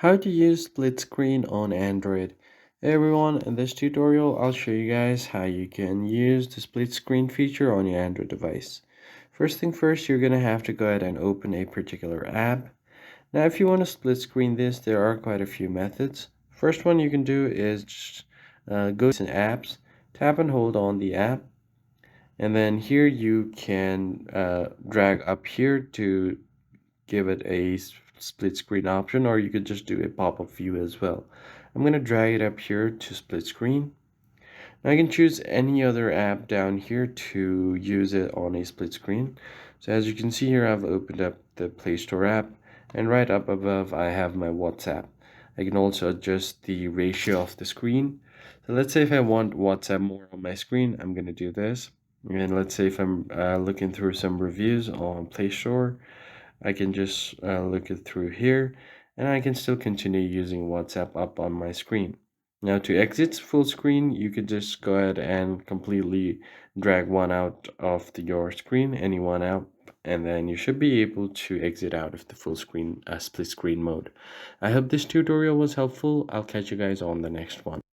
How to use split screen on Android. Hey everyone, in this tutorial I'll show you guys how you can use the split screen feature on your Android device. First thing first, you're going to have to go ahead and open a particular app. Now if you want to split screen this, there are quite a few methods. First one you can do is just go to apps, tap and hold on the app, and then here you can drag up here to give it a split screen option, or you could just do a pop-up view as well. I'm going to drag it up here to split screen. Now I can choose any other app down here to use it on a split screen. So as you can see here, I've opened up the Play Store app, and right up above I have my WhatsApp. I can also adjust the ratio of the screen. So let's say if I want WhatsApp more on my screen, I'm going to do this. And let's say if I'm looking through some reviews on Play Store, I can just look it through here, and I can still continue using WhatsApp up on my screen. Now to exit full screen, you could just go ahead and completely drag one out of your screen, any one out, and then you should be able to exit out of the full screen split screen mode. I hope this tutorial was helpful. I'll catch you guys on the next one.